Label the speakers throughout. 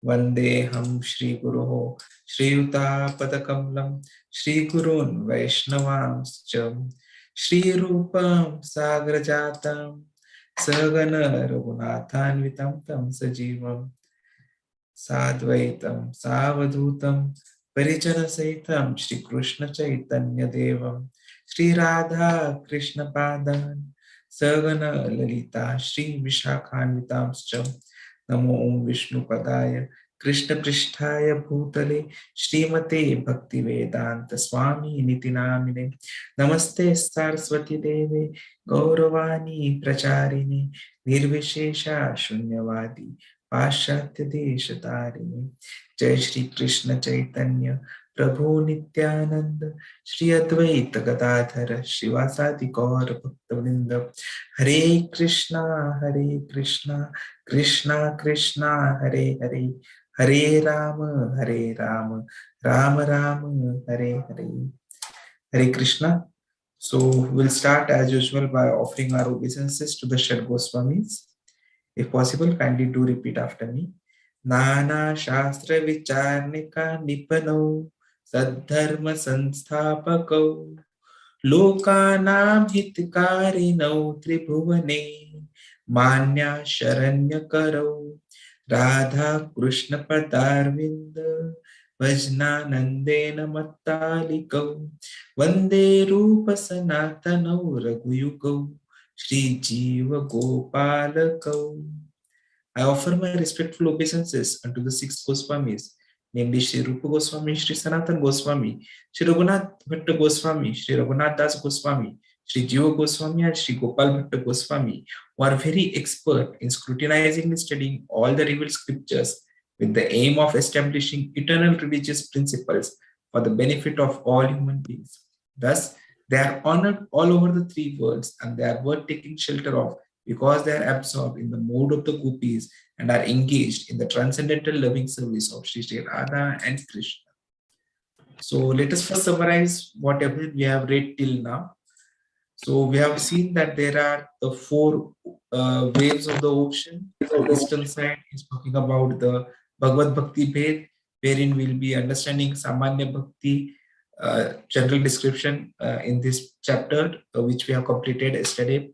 Speaker 1: Vandeham Shri Guruho Shri Yuta Padakamalam Shri Gurun Vaishnavamscha Shri Rupam Sagrajatam Sagana Raghunathanvitam Tam Sajivam Sadvaitam Savadhutam Parijana Saitam Shri Krishna Chaitanya Devam Shri Radha Krishna Padan Sagana Lalita Shri Vishakhanvitamscha Namo Om Vishnu Padaya Krishna Pristhaya Bhutale Srimate Bhakti Vedanta Swami Nitinamine Namaste Saraswati Deve Gauravani Pracharini Nirvishesha Shunyavadi पाश्चात्य देश तारिणी जय श्री कृष्ण चैतन्य प्रभु नित्यानंद श्री अद्वैत गदाधर शिवासादि गौर भक्तवृंद हरे Krishna Krishna Krishna Hare Hare Hare Ram Ram Ram Hare Hare Hare Krishna. So we'll start as usual by offering our obeisances to the Shed Goswamis. If possible, kindly do repeat after me. Nana Shastra Vicharnika Nipano Sadharma Sanstapako Lokanam Hitkarino Tribhuvane Manya Sharanya Karo Radha Krishna Padarvinda Vajna Nandena Mattaliko Vande Rupa Sanatano Raghuyuko Shri Jiva Gopalako. I offer my respectful obeisances unto the six Goswamis, namely Shri Rupa Goswami, Shri Sanatan Goswami, Shri Raghunath Bhatta Goswami, Shri Raghunath Das Goswami, Shri Jiva Goswami, and Shri Gopal Bhatta Goswami, who are very expert in scrutinizing and studying all the revealed scriptures with the aim of establishing eternal religious principles for the benefit of all human beings. Thus, they are honored all over the three worlds, and they are worth taking shelter of because they are absorbed in the mode of the gopis and are engaged in the transcendental loving service of Sri Radha and Krishna. So let us first summarize whatever we have read till now. So we have seen that there are the four waves of the ocean. The eastern side is talking about the Bhagavad Bhakti Bhed, wherein we'll be understanding Samanya Bhakti, general description in this chapter, which we have completed yesterday.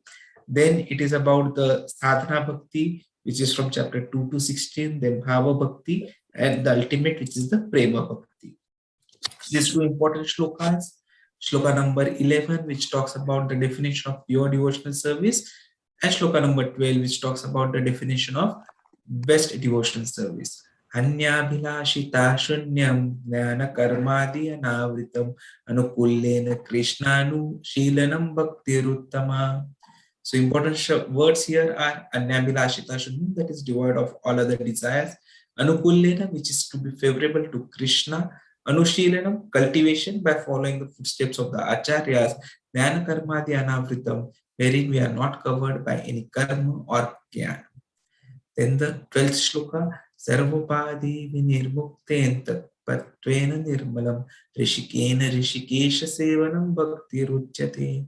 Speaker 1: Then it is about the Sadhana Bhakti, which is from chapter 2 to 16, then Bhava Bhakti, and the ultimate, which is the Prema Bhakti. These two important shlokas, shloka number 11, which talks about the definition of pure devotional service, and shloka number 12, which talks about the definition of best devotional service. Anyabhilashita shunyam jnana karmadi anavritam anukullena krishnanu shilanam bhaktiruttama. So important words here are Anyabhilashita shunyam, that is devoid of all other desires, Anukullena, which is to be favorable to Krishna, Anushilanam, cultivation by following the footsteps of the Acharyas, Jnana Karmadi Anavritam, wherein we are not covered by any karma or jnana. Then the 12th shloka, Sarvopadi Vinirmukten Tatpatvena Nirmalam Rishikena Rishikesha Sevanam Bhakti Ruchyate.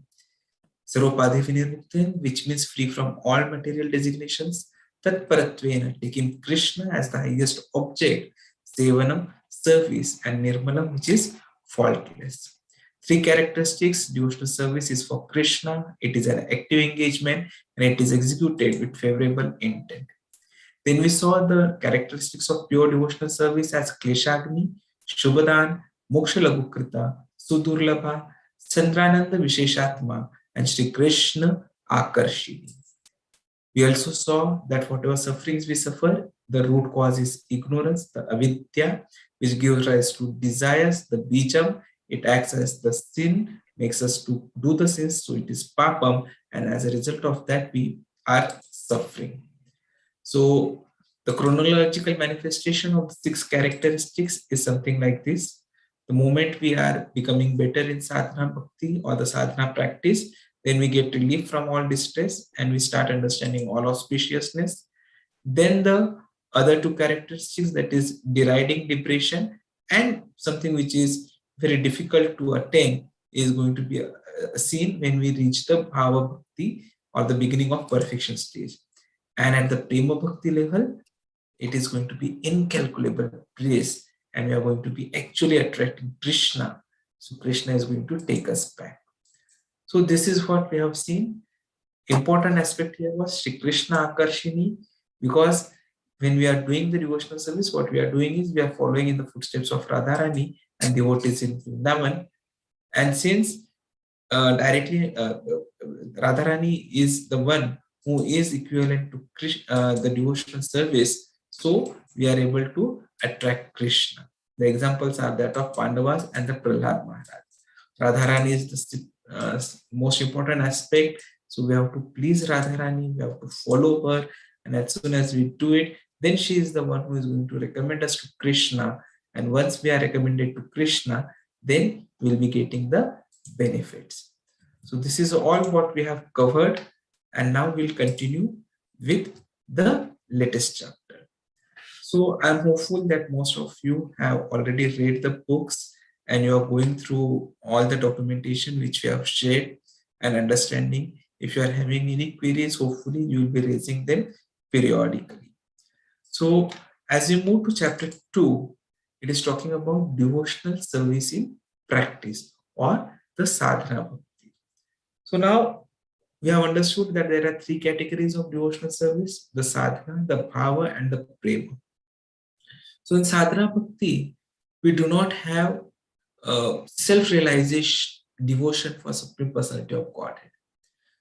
Speaker 1: Sarvopadi Vinirmukten, which means free from all material designations, Tatparatvena, taking Krishna as the highest object, Sevanam, service, and Nirmalam, which is faultless. Three characteristics: devotional service is for Krishna, it is an active engagement, and it is executed with favorable intent. Then we saw the characteristics of pure devotional service as Kleshagni, Shubhadan, Moksha Lagukrita, Sudurlabha, Chandrananda Visheshatma, and Shri Krishna Akarshini. We also saw that whatever sufferings we suffer, the root cause is ignorance, the avidya, which gives rise to desires, the bijam, it acts as the sin, makes us to do the sins, so it is papam, and as a result of that, we are suffering. So the chronological manifestation of the six characteristics is something like this. The moment we are becoming better in sadhana bhakti or the sadhana practice, then we get relief from all distress and we start understanding all auspiciousness. Then the other two characteristics, that is deriding depression and something which is very difficult to attain, is going to be seen when we reach the bhava bhakti or the beginning of perfection stage. And at the Prema Bhakti level, it is going to be incalculable bliss, and we are going to be actually attracting Krishna. So Krishna is going to take us back. So this is what we have seen. Important aspect here was Shri Krishna Akarshini, because when we are doing the devotional service, what we are doing is we are following in the footsteps of Radharani and devotees in Vrindavan. And since directly Radharani is the one who is equivalent to Krishna, the devotional service, so we are able to attract Krishna. The examples are that of Pandavas and the Prahlad Maharaj. Radharani is the most important aspect. So we have to please Radharani, we have to follow her, and as soon as we do it, then she is the one who is going to recommend us to Krishna. And once we are recommended to Krishna, then we'll be getting the benefits. So this is all what we have covered, and now we'll continue with the latest chapter. So I'm hopeful that most of you have already read the books and you are going through all the documentation which we have shared and understanding. If you are having any queries, hopefully you will be raising them periodically. So as we move to chapter 2, it is talking about devotional service in practice, or the Sadhana Bhakti. So now we have understood that there are 3 categories of devotional service: the Sadhana, the Bhava, and the Prema. So in Sadhana Bhakti, we do not have self-realization, devotion for Supreme Personality of Godhead.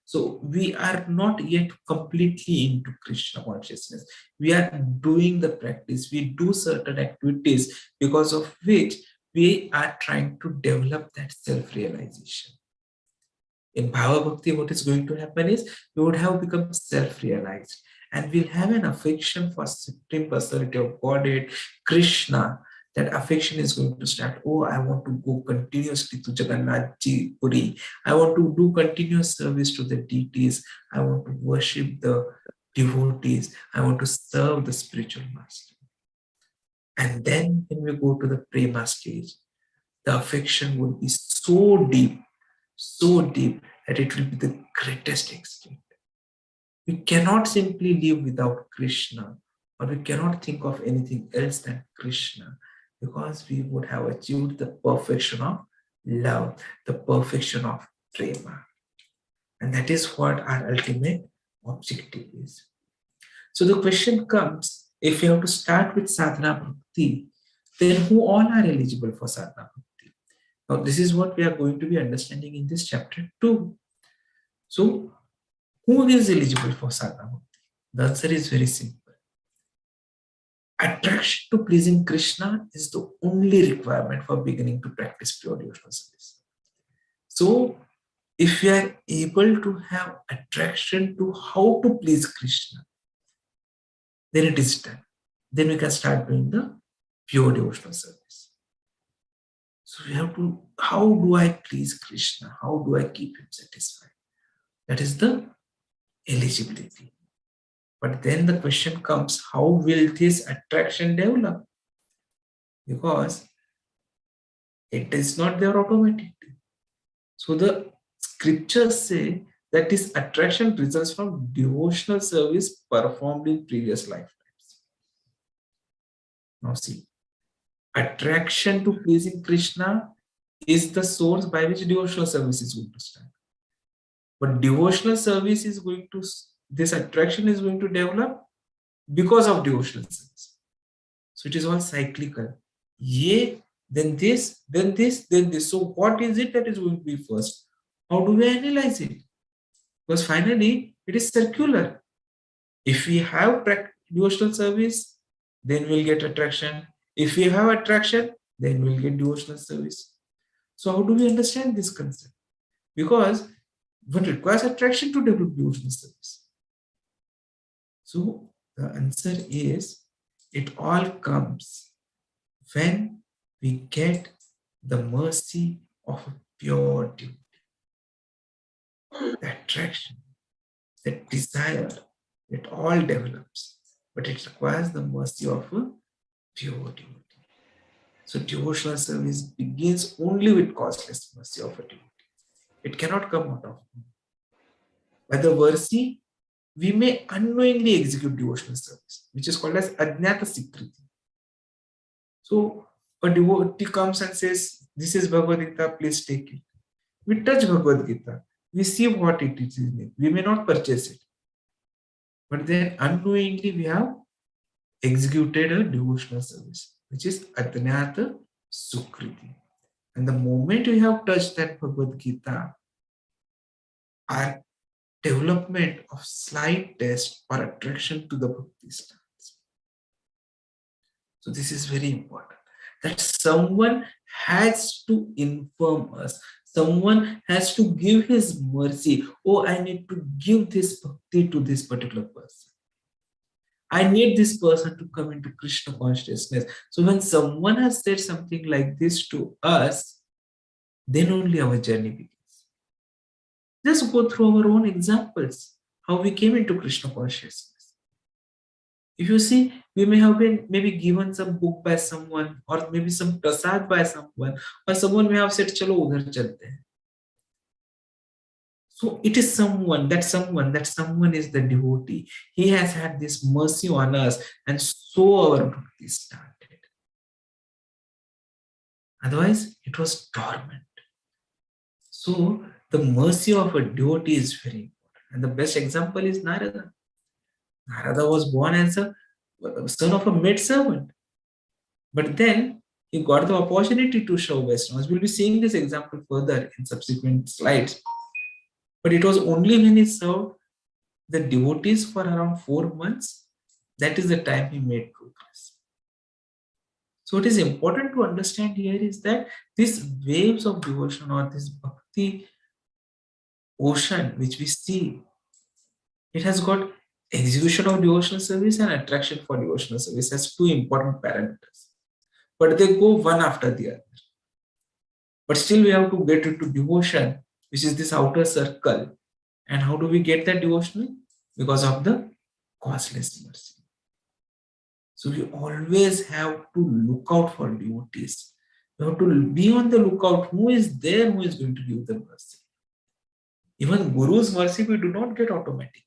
Speaker 1: So we are not yet completely into Krishna consciousness. We are doing the practice. We do certain activities because of which we are trying to develop that self-realization. In Bhava Bhakti, what is going to happen is we would have become self-realized, and we'll have an affection for Supreme Personality of Godhead, Krishna. That affection is going to start. Oh, I want to go continuously to Jagannath Ji Puri. I want to do continuous service to the deities. I want to worship the devotees. I want to serve the spiritual master. And then when we go to the Prema stage, the affection will be so deep that it will be the greatest extent. We cannot simply live without Krishna, or we cannot think of anything else than Krishna, because we would have achieved the perfection of love, the perfection of Prema. And that is what our ultimate objective is. So the question comes, if you have to start with Sadhana Bhakti, then who all are eligible for Sadhana Bhakti? Now this is what we are going to be understanding in this chapter 2. So who is eligible for Sadhana Bhakti? The answer is very simple. Attraction to pleasing Krishna is the only requirement for beginning to practice pure devotional service. So, if we are able to have attraction to how to please Krishna, then it is done. Then we can start doing the pure devotional service. So we have to, how do I please Krishna? How do I keep him satisfied? That is the eligibility. But then the question comes, how will this attraction develop? Because it is not there automatically. So the scriptures say that this attraction results from devotional service performed in previous lifetimes. Now see, attraction to pleasing Krishna is the source by which devotional service is going to start. But devotional service is going to, this attraction is going to develop because of devotional service. So it is all cyclical. Yea, then this, then this, then this. So what is it that is going to be first? How do we analyze it? Because finally, it is circular. If we have devotional service, then we'll get attraction. If we have attraction, then we'll get devotional service. So how do we understand this concept? Because one requires attraction to develop devotional service. So the answer is, it all comes when we get the mercy of a pure devotee. The attraction, the desire, it all develops, but it requires the mercy of a pure devotee. So devotional service begins only with causeless mercy of a devotee. It cannot come out of by the mercy we may unknowingly execute devotional service, which is called as Ajnata Sikriti. So a devotee comes and says, "This is Bhagavad Gita, please take it." We touch Bhagavad Gita, we see what it is in it. We may not purchase it, but then unknowingly we have executed a devotional service, which is Ajnata Sukriti. And the moment we have touched that Bhagavad Gita, our development of slight taste or attraction to the bhakti starts. So this is very important, that someone has to inform us. Someone has to give his mercy. Oh, I need to give this bhakti to this particular person. I need this person to come into Krishna consciousness. So when someone has said something like this to us, then only our journey begins. Just go through our own examples, how we came into Krishna consciousness. If you see, we may have been maybe given some book by someone, or maybe some prasad by someone, or someone may have said, "Chalo udhar chalte hain." So it is someone is the devotee. He has had this mercy on us, and so our bhakti started. Otherwise, it was dormant. So the mercy of a devotee is very important. And the best example is Narada. Narada was born as a son of a maid servant. But then he got the opportunity to show Vaishnavas. We'll be seeing this example further in subsequent slides. But it was only when he served the devotees for around 4 months, that is the time he made progress. So what is important to understand here is that these waves of devotion, or this bhakti ocean which we see, it has got execution of devotional service and attraction for devotional service as two important parameters. But they go one after the other. But still we have to get into devotion, which is this outer circle. And how do we get that devotional? Because of the causeless mercy. So we always have to look out for devotees. We have to be on the lookout. Who is there who is going to give the mercy? Even Guru's mercy we do not get automatically.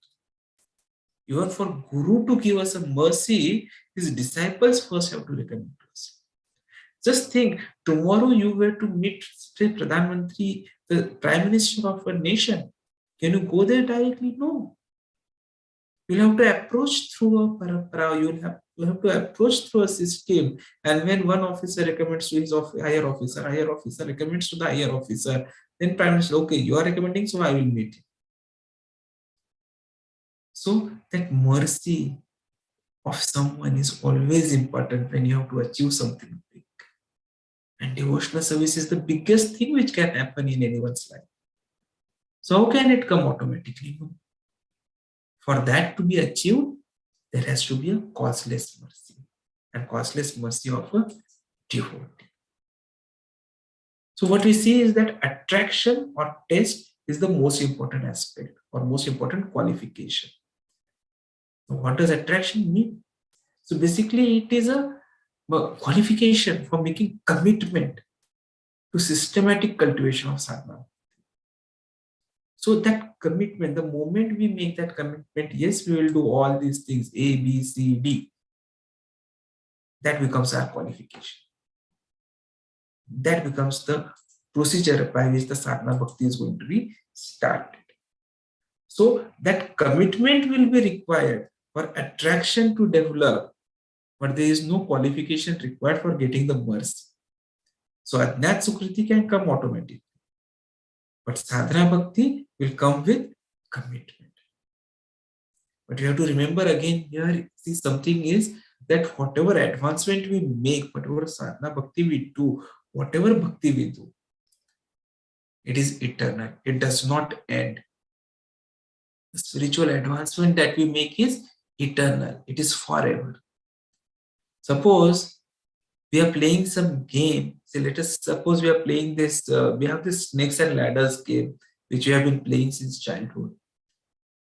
Speaker 1: Even for Guru to give us a mercy, his disciples first have to recommend to us. Just think, tomorrow you were to meet, say, Pradhan Mantri, the Prime Minister of a nation. Can you go there directly? No. You'll have to approach through a parampara, you have to approach through a system. And when one officer recommends to his higher officer recommends to the higher officer, then Prime Minister, okay, you are recommending, so I will meet him. So that mercy of someone is always important when you have to achieve something big. And devotional service is the biggest thing which can happen in anyone's life. So how can it come automatically? For that to be achieved, there has to be a causeless mercy, and causeless mercy of a devotee. So what we see is that attraction or taste is the most important aspect or most important qualification. So what does attraction mean? So basically it is a qualification for making commitment to systematic cultivation of sadhana. So that commitment, the moment we make that commitment, yes, we will do all these things, A, B, C, D. That becomes our qualification. That becomes the procedure by which the sadhana bhakti is going to be started. So that commitment will be required for attraction to develop, but there is no qualification required for getting the mercy. So Ajnat Sukriti can come automatically, but sadhana bhakti will come with commitment. But you have to remember again here, see, something is that whatever advancement we make, whatever sadhana bhakti we do, whatever bhakti we do, it is eternal. It does not end. The spiritual advancement that we make is eternal. It is forever. Suppose we are playing some game. Say, let us suppose we are playing this. We have this snakes and ladders game, which we have been playing since childhood.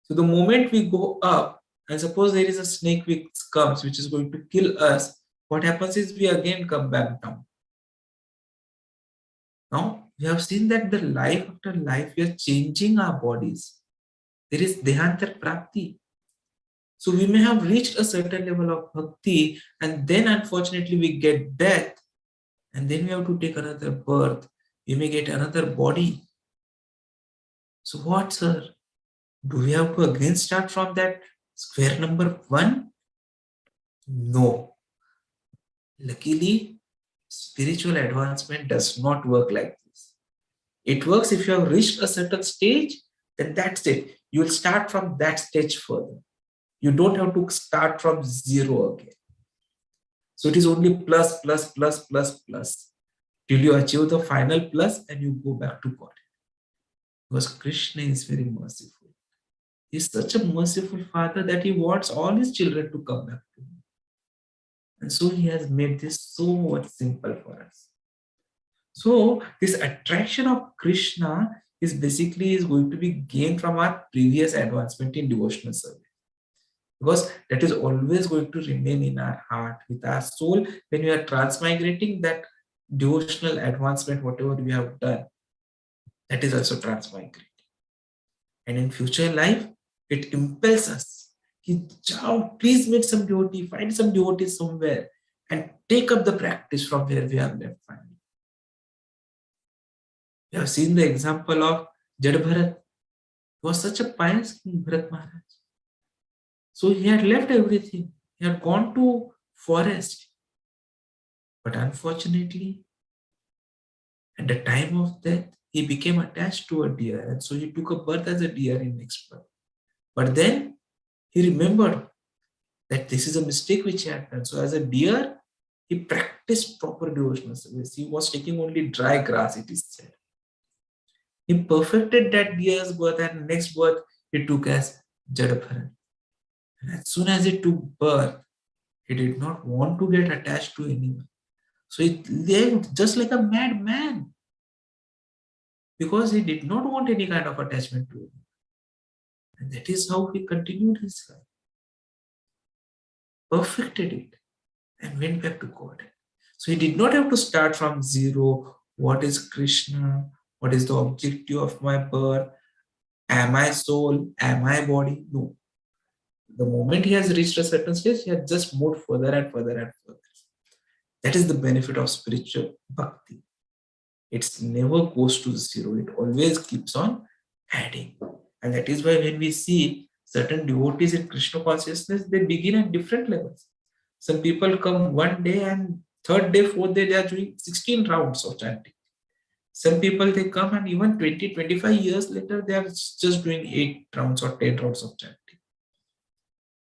Speaker 1: So the moment we go up, and suppose there is a snake which comes, which is going to kill us, what happens is we again come back down. Now we have seen that the life after life, we are changing our bodies. There is Dehantar Prapti. So we may have reached a certain level of bhakti, and then unfortunately we get death, and then we have to take another birth. We may get another body. So what, sir? Do we have to again start from that square number 1? No. Luckily, spiritual advancement does not work like this. It works if you have reached a certain stage, then that's it. You will start from that stage further. You don't have to start from zero again. So it is only plus, plus, plus, plus, plus till you achieve the final plus and you go back to God. Because Krishna is very merciful. He is such a merciful father that he wants all his children to come back to him. And so he has made this so much simple for us. So this attraction of Krishna is basically going to be gained from our previous advancement in devotional service. Because that is always going to remain in our heart, with our soul. When we are transmigrating, that devotional advancement, whatever we have done, that is also transmigrating. And in future life, it impels us. Please meet some devotee, find some devotees somewhere, and take up the practice from where we have left finally. We have seen the example of Jad Bharat. He was such a pious king, Bharat Maharaj. So he had left everything. He had gone to forest. But unfortunately, at the time of death, he became attached to a deer. And so he took a birth as a deer in next birth. But then he remembered that this is a mistake which he had done. So as a deer, he practiced proper devotional service. He was taking only dry grass, it is said. He perfected that deer's birth, and next birth he took as Jadabharan. And as soon as he took birth, he did not want to get attached to anyone. So he lived just like a madman because he did not want any kind of attachment to anyone. And that is how he continued his life, perfected it, and went back to God. So he did not have to start from zero. What is Krishna? What is the objective of my birth? Am I soul? Am I body? No. The moment he has reached a certain stage, he has just moved further and further and further. That is the benefit of spiritual bhakti. It never goes to zero. It always keeps on adding. And that is why when we see certain devotees in Krishna consciousness, they begin at different levels. Some people come one day and third day, fourth day, they are doing 16 rounds of chanting. Some people, they come and even 20, 25 years later, they are just doing 8 rounds or 10 rounds of chanting.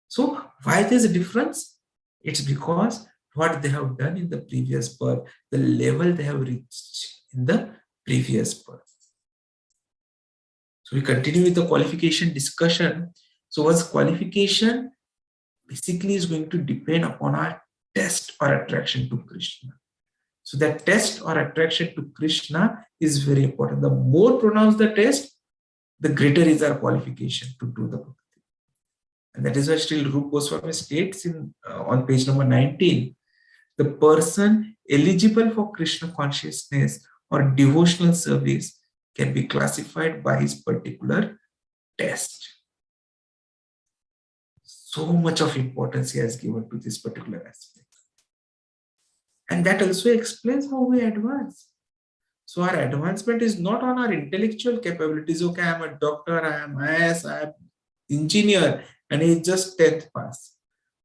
Speaker 1: So why there's a difference? It's because what they have done in the previous birth, the level they have reached in the previous birth. So we continue with the qualification discussion. So once qualification basically is going to depend upon our test or attraction to Krishna. So that test or attraction to Krishna is very important. The more pronounced the test, the greater is our qualification to do the bhakti. And that is why still Rupa Goswami states on page number 19, the person eligible for Krishna consciousness or devotional service can be classified by his particular test. So much of importance he has given to this particular aspect. And that also explains how we advance. So our advancement is not on our intellectual capabilities. Okay, I am a doctor, I am IAS, I am engineer, and he is just 10th pass.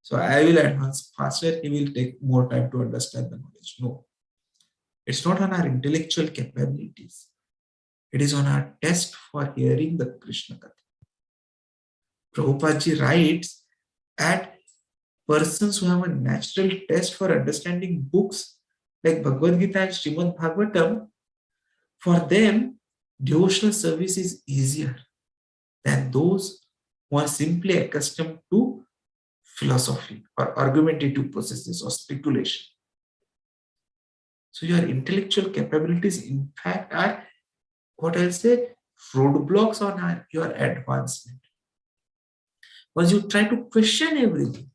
Speaker 1: So I will advance faster, he will take more time to understand the knowledge. No. It's not on our intellectual capabilities. It is on our test for hearing the Krishna Katha. Prabhupada ji writes that persons who have a natural test for understanding books like Bhagavad Gita and Srimad Bhagavatam, for them, devotional service is easier than those who are simply accustomed to philosophy or argumentative processes or speculation. So your intellectual capabilities, in fact, are what I'll say, roadblocks on your advancement. Because you try to question everything.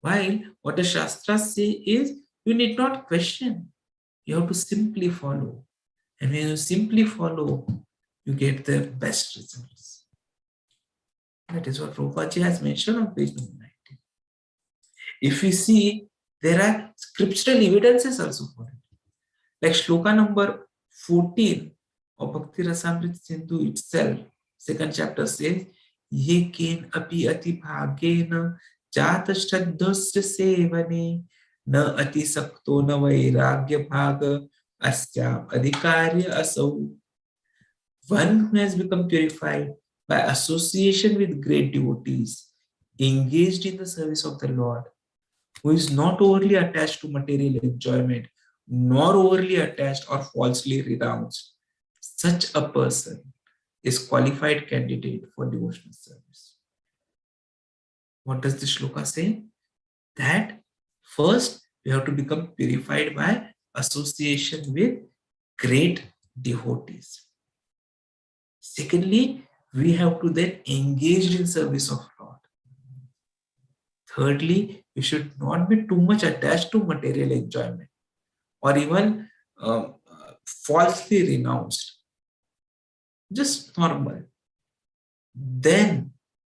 Speaker 1: While what the Shastras say is, you need not question. You have to simply follow. And when you simply follow, you get the best results. That is what Prabhupada has mentioned on page number 19. If we see, there are scriptural evidences also for it. Like shloka number 14 of Bhakti Rasamrita Sindhu itself, second chapter says, Ye ken api ati bhagena jata shraddhasya sevane na ati sakto na vairagya bhaga asyam adhikarya asau. One who has become purified by association with great devotees, engaged in the service of the Lord, who is not overly attached to material enjoyment, nor overly attached or falsely renounced, such a person is qualified candidate for devotional service. What does the shloka say? That first we have to become purified by association with great devotees. Secondly, we have to then engage in service of Lord. Thirdly, we should not be too much attached to material enjoyment or even falsely renounced. Just normal. Then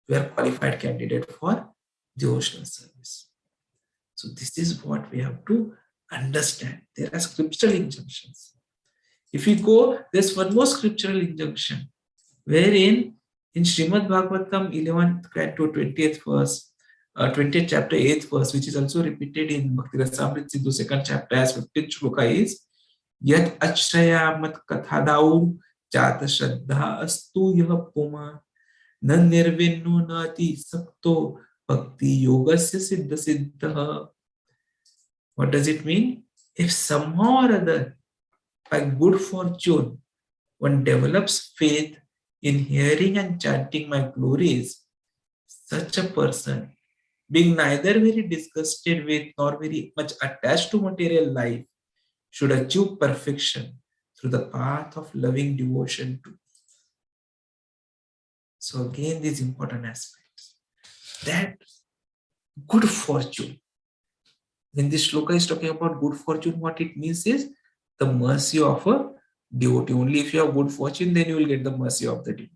Speaker 1: we are qualified candidate for devotional service. So this is what we have to understand. There are scriptural injunctions. If we go, there's one more scriptural injunction, wherein in Srimad Bhagavatam 11th canto 20th verse, 20th chapter 8th verse, which is also repeated in Bhakti Rasamrita Sindhu 2nd chapter as 15th shloka is, Yat achrayamat kathadau jata shraddha astu yah puma na nirvinno nati sakto bhakti yogasya siddha siddha. What does it mean? If somehow or other, by good fortune, one develops faith in hearing and chanting my glories, such a person, being neither very disgusted with nor very much attached to material life, should achieve perfection through the path of loving devotion to me. So again, these important aspects. That good fortune. When this shloka is talking about good fortune, what it means is the mercy of a devotee. Only if you have good fortune, then you will get the mercy of the devotee.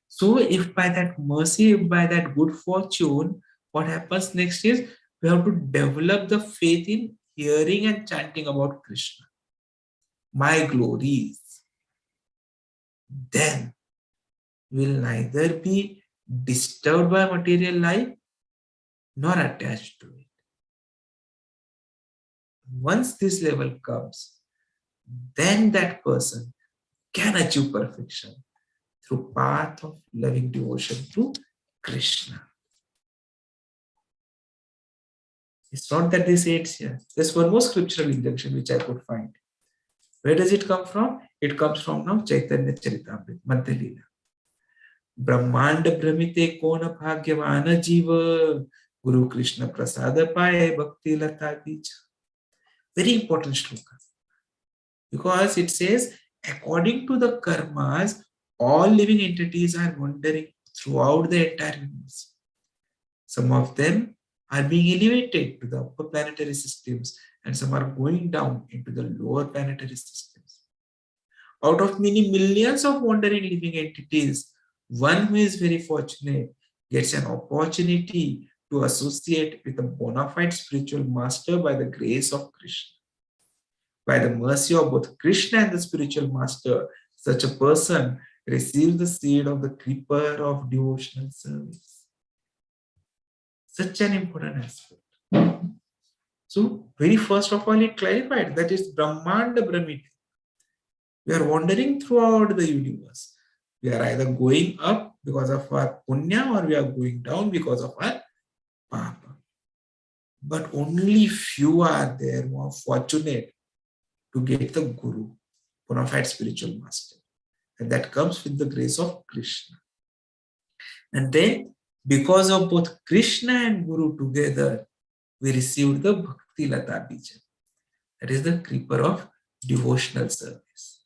Speaker 1: So if by that mercy, by that good fortune, what happens next is we have to develop the faith in hearing and chanting about Krishna, my glories. Then we will neither be disturbed by material life nor attached to it. Once this level comes, then that person can achieve perfection through path of loving devotion to Krishna. It's not that this ends here. There's one more scriptural injunction which I could find. Where does it come from? It comes from now Chaitanya Charitamrita, Madhya Leela. Brahmanda Brahmite Kona Bhagyavana Jiva Guru Krishna Prasada Paye Bhakti Lata Bija. Very important shloka. Because it says, according to the karmas, all living entities are wandering throughout the entire universe. Some of them are being elevated to the upper planetary systems, and some are going down into the lower planetary systems. Out of many millions of wandering living entities, one who is very fortunate gets an opportunity to associate with a bona fide spiritual master by the grace of Krishna. By the mercy of both Krishna and the spiritual master, such a person receives the seed of the creeper of devotional service. Such an important aspect. So, very first of all, it clarified that it's Brahmanda Brahmiti. We are wandering throughout the universe. We are either going up because of our punya or we are going down because of our papa. But only few are there who are fortunate to get the Guru, bona fide spiritual master. And that comes with the grace of Krishna. And then, because of both Krishna and Guru together, we received the Bhakti Lata Bija. That is the creeper of devotional service.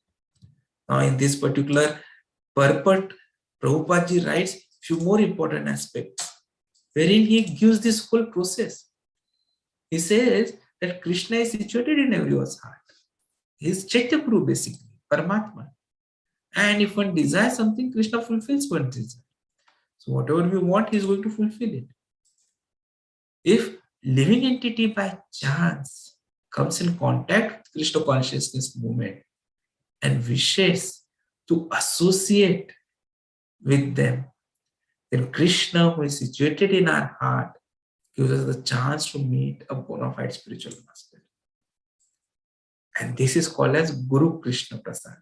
Speaker 1: Now, in this particular purport, Prabhupada ji writes few more important aspects, wherein he gives this whole process. He says that Krishna is situated in everyone's heart. He is Chaitya Guru basically, Paramatma. And if one desires something, Krishna fulfills one's desire. So whatever we want, he is going to fulfill it. If living entity by chance comes in contact with Krishna consciousness movement and wishes to associate with them, then Krishna, who is situated in our heart, gives us the chance to meet a bona fide spiritual master. And this is called as Guru Krishna Prasad.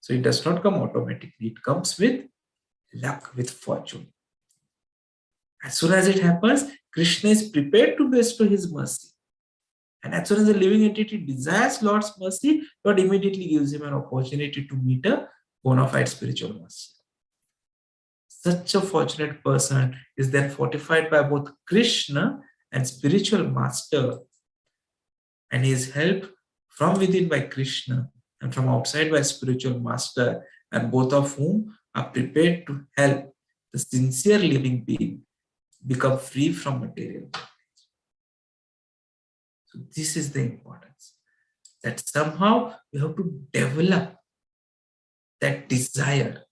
Speaker 1: So it does not come automatically. It comes with luck, with fortune. As soon as it happens, Krishna is prepared to bestow his mercy. And as soon as the living entity desires Lord's mercy, Lord immediately gives him an opportunity to meet a bona fide spiritual master. Such a fortunate person is then fortified by both Krishna and spiritual master, and he is helped from within by Krishna and from outside by spiritual master, and both of whom are prepared to help the sincere living being become free from material bondage. So this is the importance, that somehow we have to develop that desire.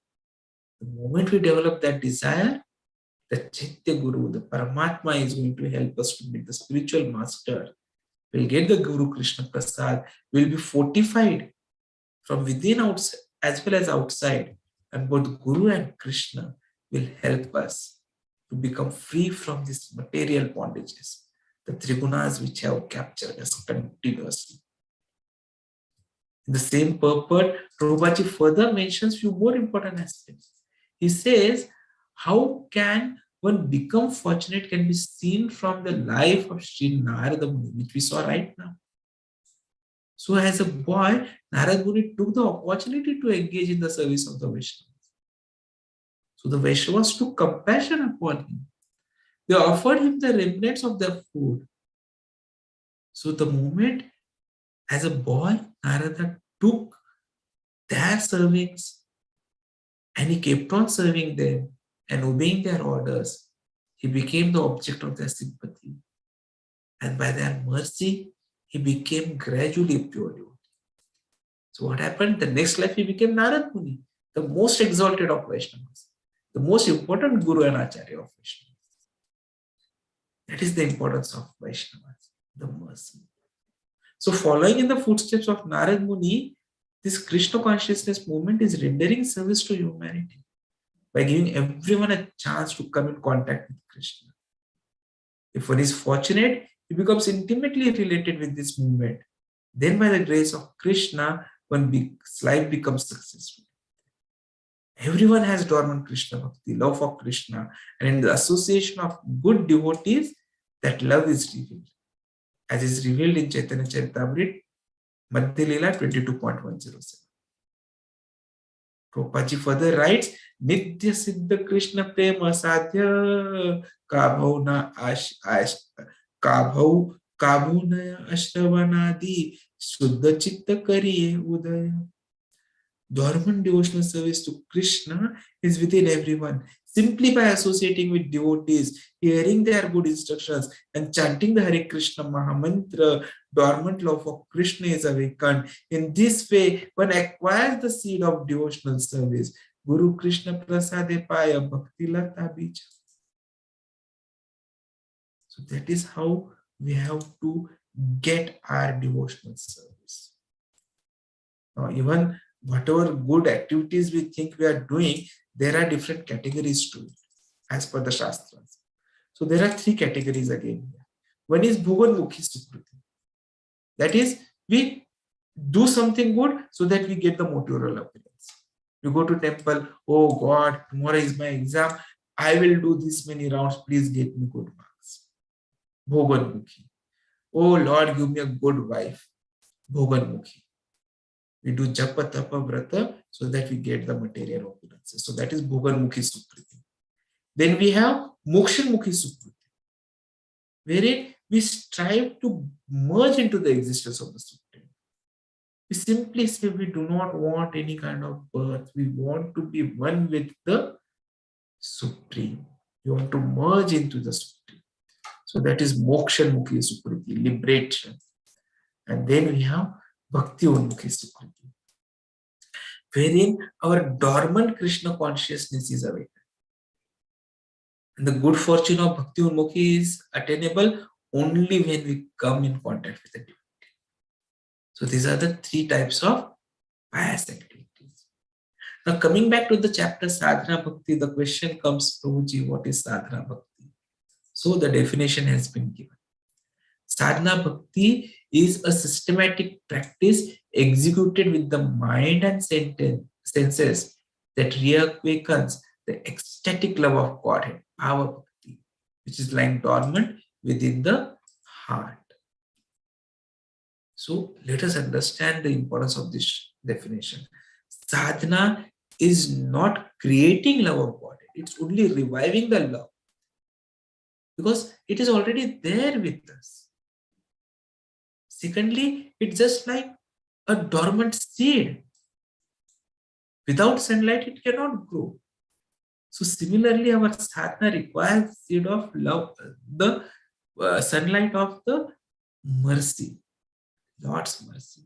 Speaker 1: The moment we develop that desire, the Chaitya Guru, the Paramatma, is going to help us to meet the spiritual master. We'll get the Guru Krishna Prasad. We'll be fortified from within outside, as well as outside. And both Guru and Krishna will help us to become free from these material bondages, the trigunas which have captured us continuously. In the same purport, Prabhupada further mentions few more important aspects. He says, how can one become fortunate can be seen from the life of Sri Narada Muni, which we saw right now. So as a boy, Narada Muni took the opportunity to engage in the service of the Vaishnavas. So the Vaishnavas took compassion upon him. They offered him the remnants of their food. So the moment, as a boy, Narada took their servings and he kept on serving them and obeying their orders, he became the object of their sympathy. And by their mercy, he became gradually pure devotee. So what happened? The next life he became Narada Muni, the most exalted of Vaishnavas, the most important Guru and Acharya of Vaishnavas. That is the importance of Vaishnavas, the mercy. So following in the footsteps of Narada Muni, this Krishna consciousness movement is rendering service to humanity by giving everyone a chance to come in contact with Krishna. If one is fortunate, he becomes intimately related with this movement. Then by the grace of Krishna, one's life becomes successful. Everyone has dormant Krishna Bhakti, love for Krishna, and in the association of good devotees, that love is revealed, as is revealed in Chaitanya Charitamrita, Madhya Leela 22.107. Prabhupada further writes, Nitya Siddha Krishna Prema Sadhya Kabhauna Ashravanadi Shuddha Chitta Kariye Udaya. Dormant devotional service to Krishna is within everyone. Simply by associating with devotees, hearing their good instructions, and chanting the Hare Krishna Mahamantra, dormant love for Krishna is awakened. In this way, one acquires the seed of devotional service. Guru Krishna Prasade Paya Bhakti Lata Bija. So that is how we have to get our devotional service. Now, even whatever good activities we think we are doing, there are different categories to it, as per the Shastras. So there are three categories again. One is Bhuvanmukhi Sukriti. That is, we do something good so that we get the material appearance. You go to temple, oh God, tomorrow is my exam. I will do this many rounds. Please get me good marks. Bhuvanmukhi. Oh Lord, give me a good wife. Bhuvanmukhi. We do japa tapa vrata so that we get the material opulences. So that is Bhuvanmukhi Sukriti. Then we have Mokshanmukhi Sukriti, wherein we strive to merge into the existence of the Supreme. We simply say we do not want any kind of birth. We want to be one with the Supreme. We want to merge into the Supreme. So that is Mokshanmukhi Sukriti, liberation. And then we have Bhakti Unmukhi Sukriti, wherein our dormant Krishna consciousness is awakened. And the good fortune of Bhakti Unmukhi is attainable only when we come in contact with the devotee. So these are the three types of pious activities. Now coming back to the chapter Sadhana Bhakti, the question comes, Prabhuji, what is Sadhana Bhakti? So the definition has been given. Sadhana Bhakti is a systematic practice executed with the mind and senses that reawakens the ecstatic love of Godhead, Bhava Bhakti, which is lying dormant within the heart. So let us understand the importance of this definition. Sadhana is not creating love of Godhead, it's only reviving the love because it is already there with us. Secondly, it's just like a dormant seed. Without sunlight, it cannot grow. So similarly, our sadhana requires seed of love, the sunlight of the mercy, Lord's mercy.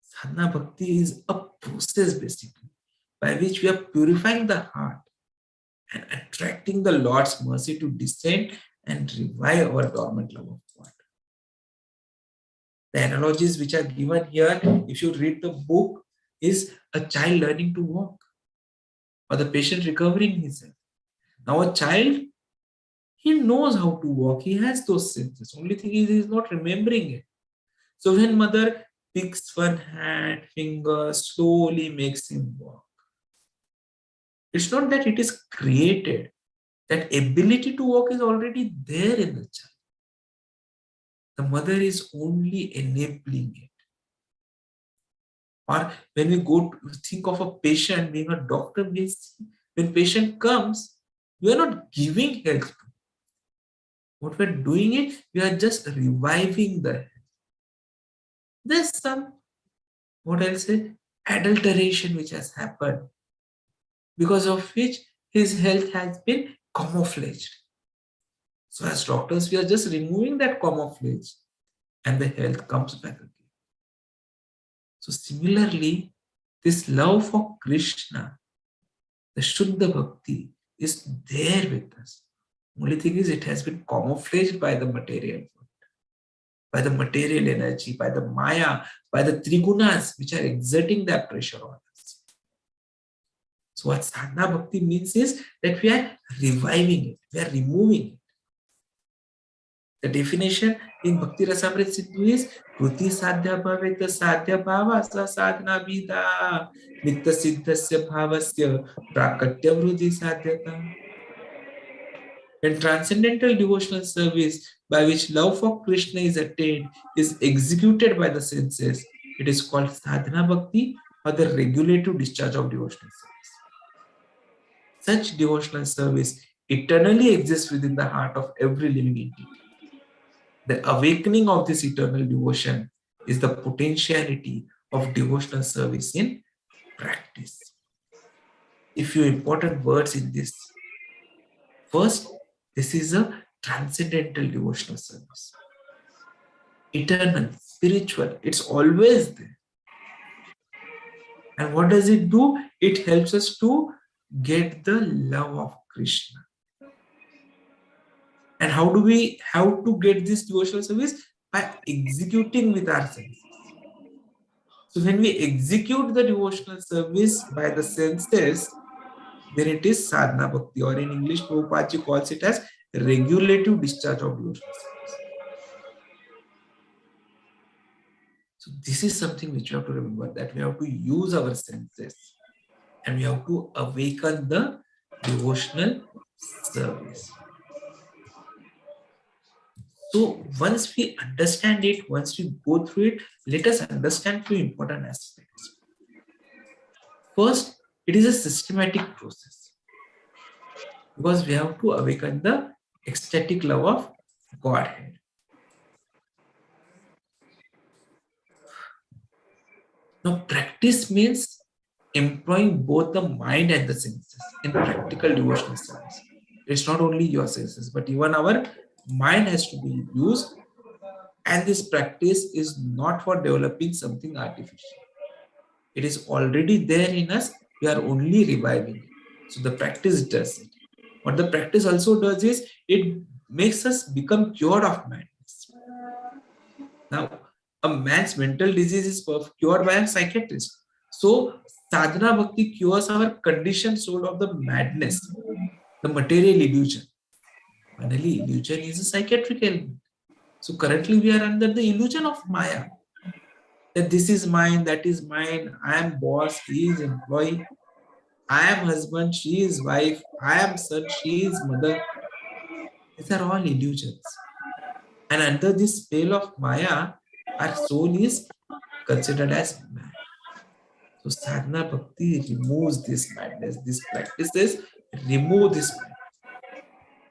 Speaker 1: Sadhana Bhakti is a process basically by which we are purifying the heart and attracting the Lord's mercy to descend and revive our dormant love of God. The analogies which are given here, if you read the book, is a child learning to walk or the patient recovering himself. Now a child, he knows how to walk. He has those senses. Only thing is, he is not remembering it. So when mother picks one hand, finger, slowly makes him walk. It's not that it is created. That ability to walk is already there in the child. The mother is only enabling it. Or when we go to think of a patient being a doctor, when patient comes, we are not giving health to. What we're doing is we are just reviving the health. There's some, what I'll say, adulteration which has happened, because of which his health has been camouflaged. So as doctors, we are just removing that camouflage and the health comes back again. So similarly, this love for Krishna, the Shuddha Bhakti, is there with us. Only thing is, it has been camouflaged by the material world, by the material energy, by the Maya, by the Trigunas, which are exerting that pressure on us. So what Sadhana Bhakti means is that we are reviving it, we are removing it. The definition in Bhakti Rasamrita Sindhu is Kruti Sadhya Bhaveta Sadhya Bhava Sa Sadhana Vida Nitya Siddhasya Bhavasya Prakatya Vrudhi Sadhyata. When transcendental devotional service by which love for Krishna is attained is executed by the senses, it is called Sadhana Bhakti or the regulative discharge of devotional service. Such devotional service eternally exists within the heart of every living entity. The awakening of this eternal devotion is the potentiality of devotional service in practice. A few important words in this. First, this is a transcendental devotional service. Eternal, spiritual, it's always there. And what does it do? It helps us to get the love of Krishna. And how to get this devotional service? By executing with our senses. So when we execute the devotional service by the senses, then it is sadhana bhakti, or in English, Prabhupada calls it as regulative discharge of devotional service. So this is something which you have to remember, that we have to use our senses and we have to awaken the devotional service. So once we understand it, once we go through it, let us understand few important aspects. First, it is a systematic process because we have to awaken the ecstatic love of Godhead. Now, practice means employing both the mind and the senses in practical devotional service. It's not only your senses, but even our mind has to be used. And this practice is not for developing something artificial. It is already there in us. We are only reviving it. So the practice does it. What the practice also does is it makes us become cured of madness. Now, a man's mental disease is cured by a psychiatrist. So, Sadhana Bhakti cures our conditioned soul of the madness, the material illusion. Finally, illusion is a psychiatric element. So, currently we are under the illusion of Maya. That this is mine, that is mine, I am boss, he is employee, I am husband, she is wife, I am son, she is mother. These are all illusions. And under this spell of Maya, our soul is considered as mad. So Sadhana Bhakti removes this madness. These practices remove this madness.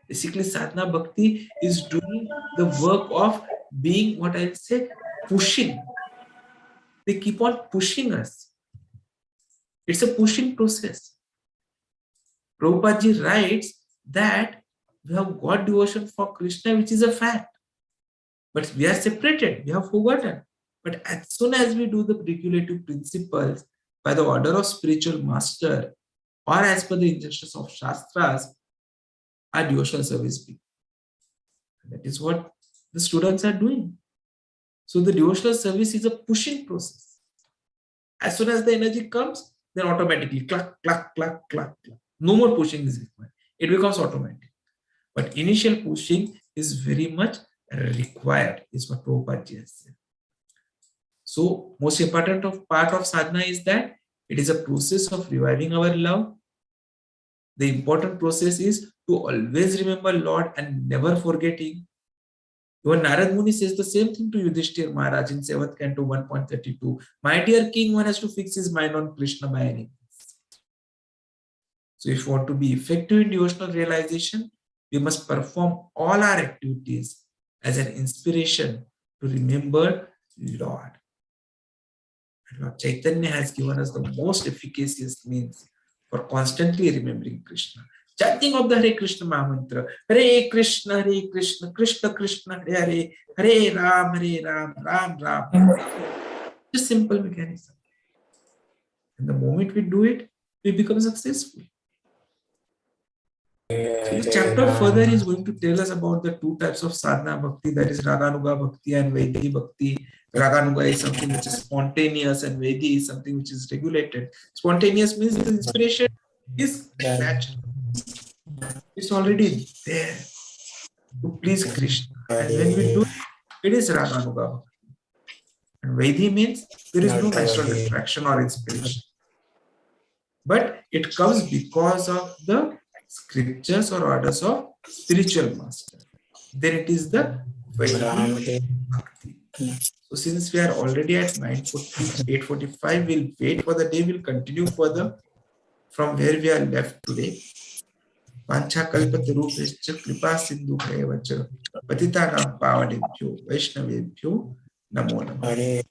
Speaker 1: Basically, Sadhana Bhakti is doing the work of being what I'll say, pushing. They keep on pushing us. It's a pushing process. Prabhupada ji writes that we have got devotion for Krishna, which is a fact. But we are separated, we have forgotten. But as soon as we do the regulative principles by the order of spiritual master or as per the injunctions of Shastras, our devotional service begins. That is what the students are doing. So the devotional service is a pushing process. As soon as the energy comes, then automatically clack, clack, clack, clack, clack. No more pushing is required. It becomes automatic. But initial pushing is very much required, is what Prabhupada ji has said. So, most important part of sadhana is that it is a process of reviving our love. The important process is to always remember Lord and never forget Him. Even Narad Muni says the same thing to Yudhishthir Maharaj in 7th Canto 1.32. My dear king, one has to fix his mind on Krishna by any means. So, if you want to be effective in devotional realization, we must perform all our activities as an inspiration to remember Lord. And Lord Chaitanya has given us the most efficacious means for constantly remembering Krishna. Chanting of the Hare Krishna Mahamantra. Hare Krishna, Krishna Krishna, Hare Hare, Hare Ram, Ram Ram. Just simple mechanism. And the moment we do it, we become successful. So the chapter further is going to tell us about the two types of sadhana bhakti, that is Raganuga Bhakti and Vaidhi Bhakti. Raganuga is something which is spontaneous and Vaidhi is something which is regulated. Spontaneous means the inspiration is natural. It's already there to please Krishna. And when we do it, it is Raganuga Bhakti. And Vaidhi means there is no natural attraction or inspiration. But it comes because of the scriptures or orders of spiritual master. Then it is the Vaidhi Bhakti. So since we are already at 8:45, we'll wait for the day. We'll continue further from where we are left today. Vancha kalpatarubhescha kripa sindhu bhayavacha patitanam pavanebhyo vaishnavebhyo namo namo.